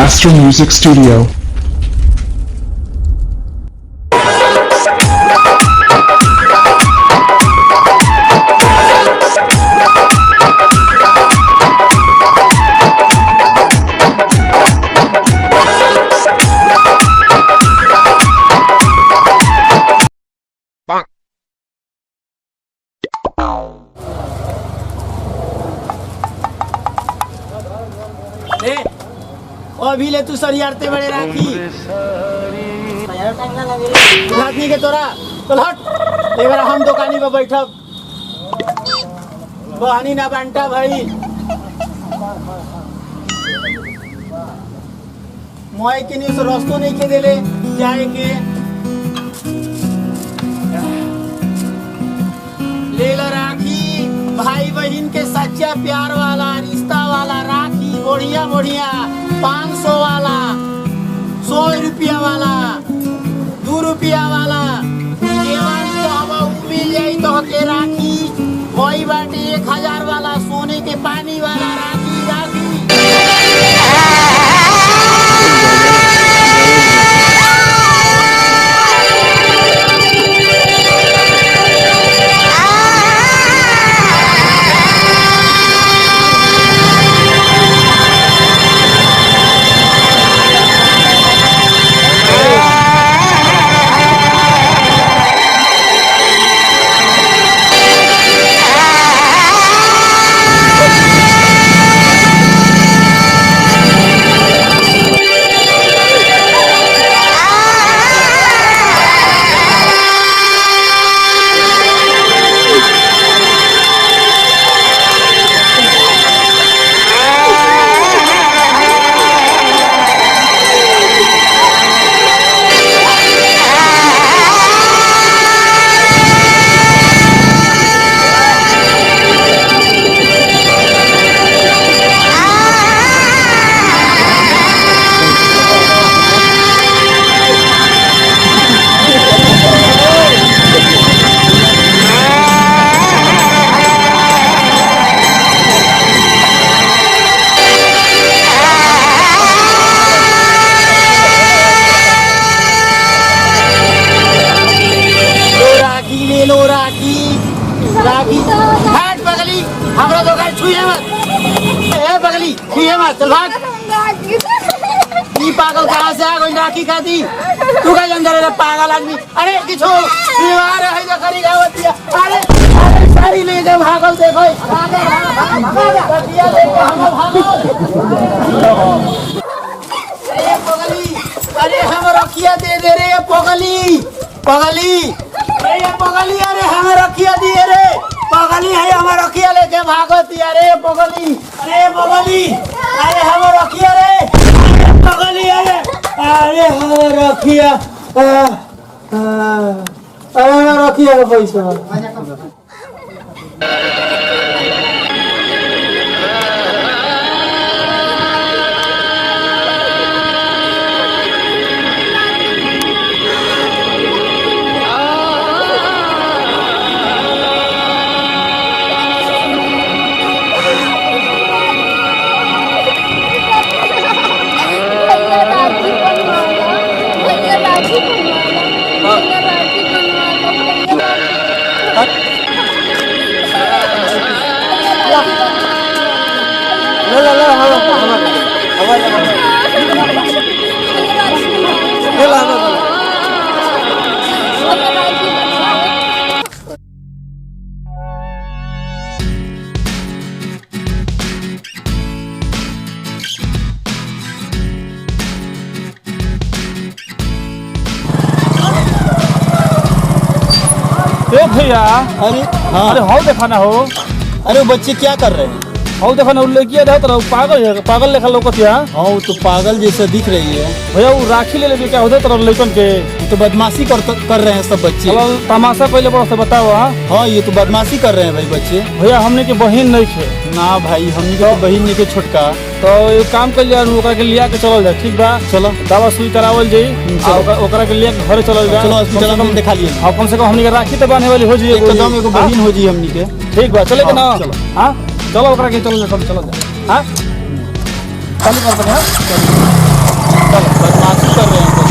Master Music Studio. अभी ले तू सरियारते बड़े राखी राखी के तोरा चल हट एक बार हम दुकानी पे बैठब बहानी ना बांटा भाई मोए के नहीं रस्तो नहीं के देले जाए के ले ला राखी भाई बहन के सच्चा प्यार वाला रिश्ता वाला राखी बढ़िया बढ़िया 500 वाला 100 रुपया वाला 2 रुपया वाला मिल जाई तो के राखी वही बाटे 1000 वाला सोने के पानी वाला राखी राखी राखी हट बगली हमरा दुकान छुए मत ए बगली छुए मत चल भाग ई पागल कहां से आ गई राखी खाती तू का अंदर रे पागल आदमी अरे किछो दीवार है जो करी गावतिया अरे अरे सारी ले दे भागल देखो ए पगली अरे हम रखिया दे दे रे पगली पगली अरे पगली अरे हमें रखिया दिए रे पगली है हमें रखिया लेके भागती अरे पगली अरे हमें रखिया रे अरे पगली अरे हमें रखिया अरे हमें रखिया का पैसा भैया अरे हाँ अरे हो देखा ना हो अरे वो बच्चे क्या कर रहे हैं हो देखा ना लड़किया रहता रहो पागल लेखा लौकतिया हाँ वो तो पागल जैसा दिख रही है भैया वो राखी ले लेके क्या होता तरह लड़कन के तो बदमाशी कर रहे हैं सब बच्चे तमाशा पहले बड़ा से बताओ हाँ ये तो बदमाशी कर रहे हैं भाई बच्चे भैया हमने के बहन नहीं थे ना भाई हमने के बहन नहीं के छोटका तो एक काम कर लिया के लिया के चलल जाए ठीक बा चलो दवा सुई करावल जाई ओकरा के लिया के घर चलल जाए चलो हॉस्पिटल में दिखा लिए हाँ कम से कम हमने के राखी तो बांधे वाली हो जाए एकदम एगो बहन हो जी हमने के ठीक बा चले के ना चलो हाँ चलो ओकरा के चलो चलो जा हाँ चालू कर देना। चलो बदमाशी कर रहे हैं तो।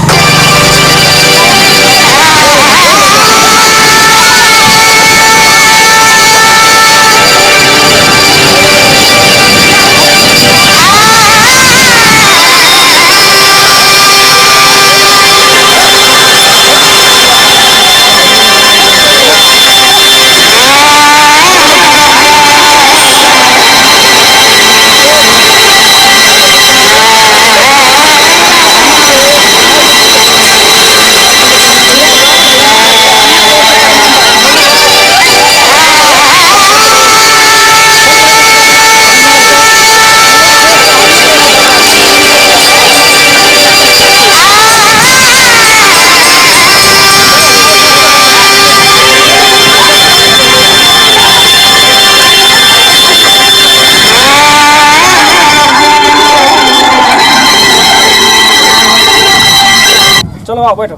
चलो आओ बैठो।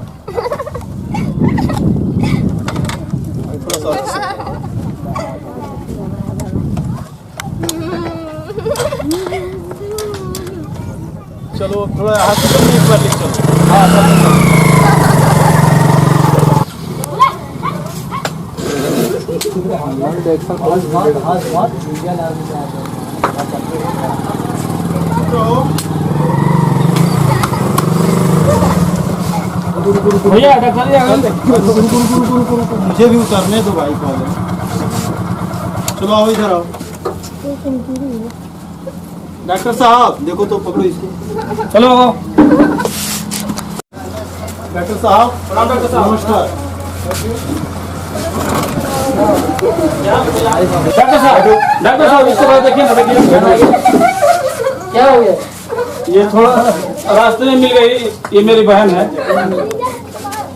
चलो थोड़ा हाथ से एक बार लिख चलो। हाँ भैया मुझे भी उतरने दो भाई कॉल। चलो आओ इधर आओ। डॉक्टर साहब देखो तो पकड़ो इसको। चलो आओ। डॉक्टर साहब प्रणाम डॉक्टर साहब। नमस्कार। डॉक्टर साहब इसके बाद देखिए ना, देखिए क्या हो गया? ये थोड़ा रास्ते में मिल गई, ये मेरी बहन है।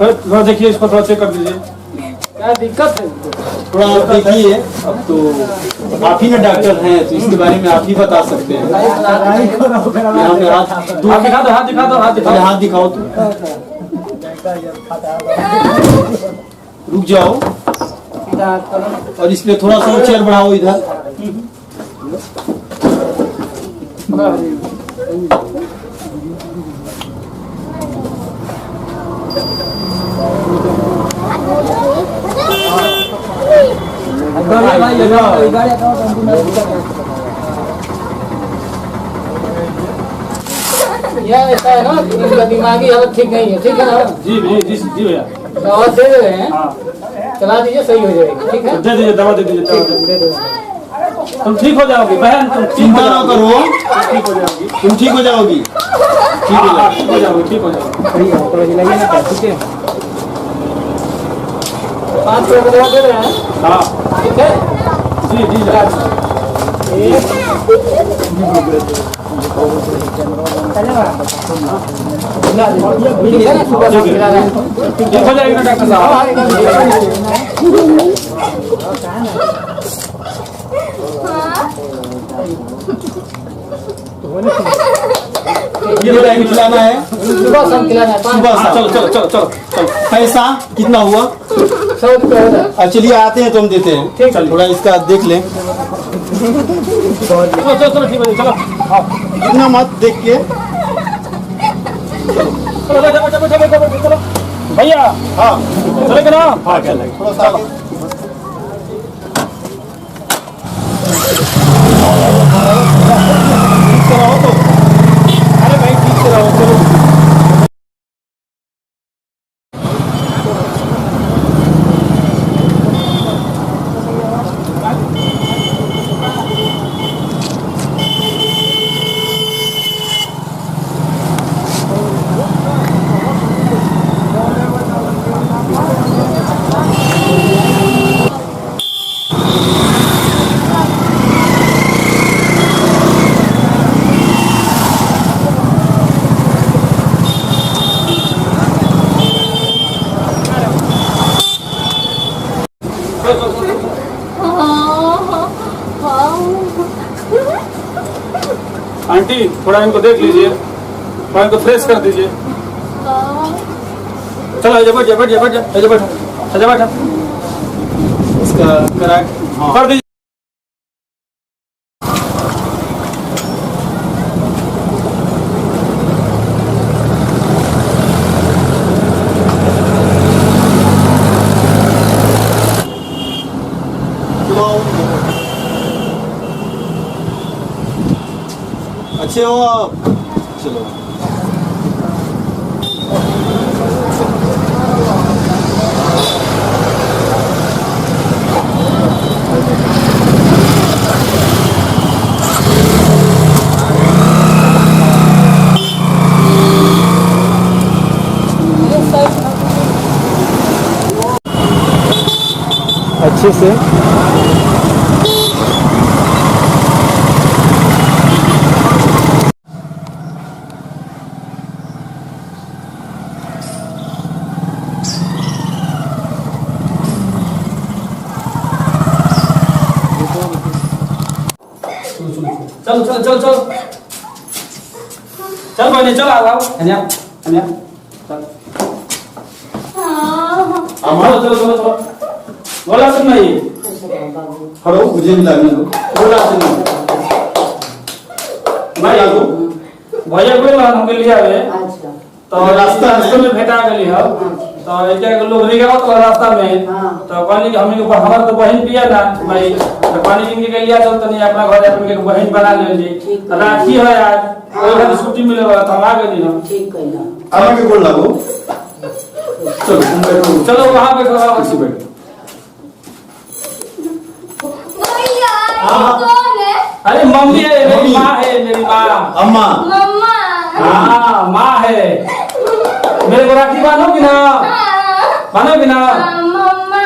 थोड़ा देखिए इसको, थोड़ा चेक कर दीजिए क्या दिक्कत है? थोड़ा आप देखिए। अब तो आप ही ना डॉक्टर हैं तो इसके बारे में आप ही बता सकते हैं। यहाँ पे हाथ हाथ दिखा दो, हाथ दिखा दो, हाथ दिखा अरे दो। हाथ दिखाओ तो। रुक जाओ और इस पे थोड़ा सा चेयर बढ़ाओ इधर। यह ऐसा है ना, इनका दिमागी हालत ठीक नहीं है, ठीक है ना? जी जी जी जी भैया। दवा दे रहे हैं, हाँ चला दीजिए, सही हो जाएगी। ठीक है, दे दीजिए, दवा दे दीजिए, दवा दे दीजिए। दे दो। तुम ठीक हो जाओगी बहन, तुम ठीक हो चिंता ना जाओगी, करो, ठीक हो जाओगी, तुम ठीक हो जाओगी। ठीक हो जाओगी, ठीक हो जाओगी, ठीक हो जाओगी। 5 रुपये दवा दे रहे हैं, हाँ ठीक है? जी जी जी। ठीक है ना, सुबह से खिला रहे हैं। ठीक हो जाएगी ना डॉक्टर साहब? ये टाइम खिलाना है सुबह शाम खिलाना है, सुबह हाँ, शाम। चलो चलो चलो चलो चलो। पैसा कितना हुआ? 100 रुपये हो जाए। अब चलिए आते हैं तो हम देते हैं। ठीक है। थोड़ा इसका देख लें। चलो चलो चलो, ठीक है, चलो आओ। इतना मत देख के। चलो बैठो बैठो बैठो बैठो बैठो, चलो भैया। हाँ चलेगा ना? हाँ चलेगा। थोड़ा सा आगे। ठीक से रहो तो। अरे भाई ठीक से रहो, चलो। आंटी थोड़ा इनको देख लीजिए, थोड़ा इनको फ्रेश कर दीजिए। चलो आजा, बैठ जा, बैठ जा, बैठ जा, आजा बैठो, आजा बैठो, इसका करा। हाँ कर दीजिए। अच्छे हो आप? चलो अच्छे से। चलो चलो चलो चलो चल बहनी चल आओ अन्या अन्या चल चलो चलो चलो चलो बोला सुन नहीं खड़ो मुझे भी लगने दो। बोला सुन भाई आगो भैया कोई बात हमके लिए आवे तो रास्ता में भेटा गेली हो तो एक लोग रिगाव तो रास्ता में तो पानी हमनी के हमार तो बहन पिया ना भाई तो पानी किन के लिया चल तो नहीं अपना घर अपन के बहन बना ले जी राखी है आज ओइ घर छुट्टी मिले तो हम आ गए ना ठीक है ना आगे के बोल लागो। चलो तुम बैठो। चलो वहां पे खड़ा हो बैठो। भैया कौन है? अरे मम्मी है मेरी मम्मी। माँ है मेरी माँ अम्मा मम्मा। हाँ माँ है मेरे को राखी बांधोगी ना बांधोगी ना मम्मा।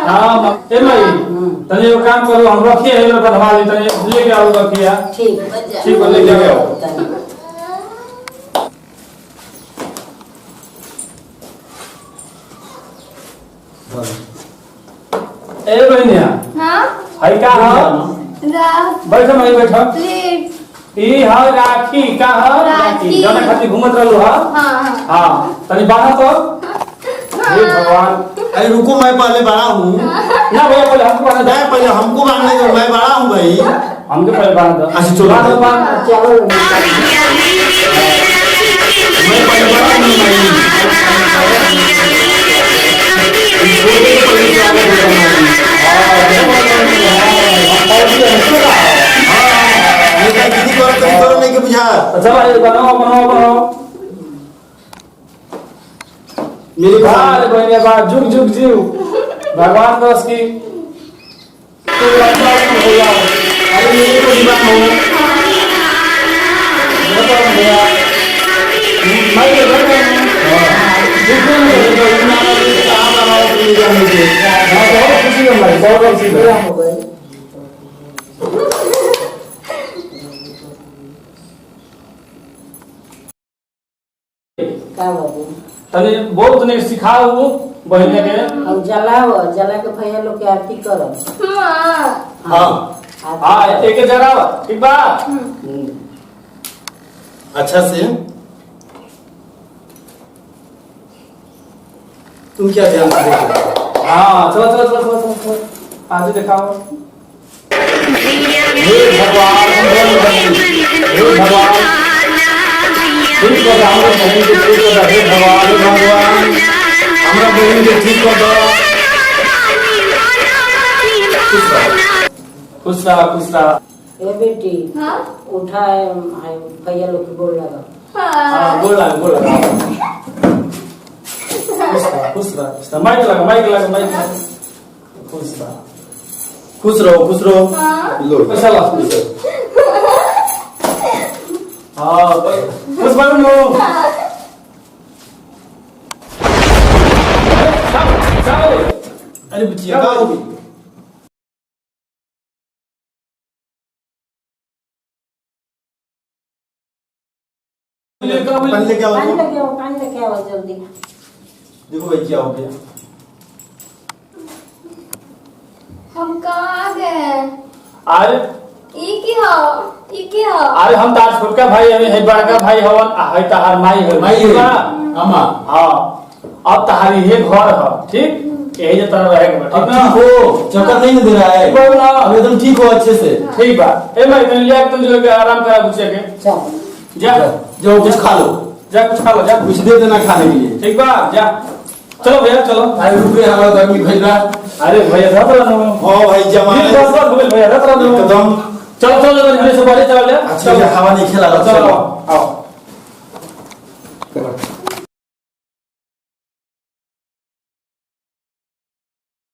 हाँ ए भाई तने वो काम करो हम रखिए है मेरे बंधवा ले तने लेके आओ रखिया ठीक ठीक है लेके आओ ए बहनिया हाँ? हाय का हो बैठो भाई बैठो प्लेट। ई हा राखी का हो राखी। जौन खातिर घूमत रहलू हा हाँ। हां तनी बांधा तो हे भगवान अरे रुको मैं पहले बड़ा हूँ। ना भैया पहले हमको बांध दे मैं पहले हमको बांधने दो। मैं बड़ा हूँ भाई। हमके पहले बांध दो अच्छा, चलो। बांध बांध चलो मैं पहले बड़ा हूँ भाई। छोटे को पहले से आगे ये क्या किसी को कहीं तो नहीं के बुझा। चलो ये बनाओ बनाओ बनाओ मेरी बाल बहनिया बाल जुग जुग जीव भगवान बस की तू लंबा हो जाओ अरे मेरे को जीवन हो। भैया मैं ये घर में जितने में जो इतना कहाँ बनाओ तुम ये जान लीजिए। बहुत खुशी है भाई बहुत खुशी है हो गई क्या बात तने बहुत ने सिखाओ बहन के अब जलाओ जला के भैया लोग के आरती करो हाँ हां एक जगह ठीक बा अच्छा से। तुम क्या ध्यान से देख रहे हो? हां चलो चलो चलो चलो चलो आज दिखाओ हे भगवान हे भगवान ठीक कर दो हमारे बहन के ठीक कर दो हे भगवान हे भगवान हमारा बहन के ठीक कर दो खुश रहा ए बेटी हाँ? उठा भैया लोग के बोल लगा हाँ बोल रहा खुश रहा माइक लगा खुश रहा खुश रहो हाँ? लो। पैसा ला हाँ खुश बनो अरे बच्चिया कहाँ होगी? पानी लेके आओ। पानी लेके आओ जल्दी देखो भाई क्या हो गया। हम कहाँ आ गए? अरे ई की हो? अरे हम तार छोटका भाई है बड़का भाई हवन है तहार माई है माई है। अम्मा हाँ अब तहारी ये घर है ठीक यही जो तरह रहेगा अब ठीक ना ठीक हो। चक्कर नहीं दे रहा है। बोल ना। अब एकदम ठीक हो अच्छे से। ठीक बा ए भाई तुम लिया तुम जो आराम करा पूछे के चल जा जो कुछ खा लो। जा कुछ खा लो जा कुछ दे देना खाने के लिए। ठीक बा जा चलो भैया चलो अरे रुपये हमारा गर्मी भेज रहा। अरे भैया रत रहो हाँ भाई जमाने भैया रत रहो एकदम चलो चलो हमें से बड़े चल ले अच्छा हवा नहीं खेला चलो आओ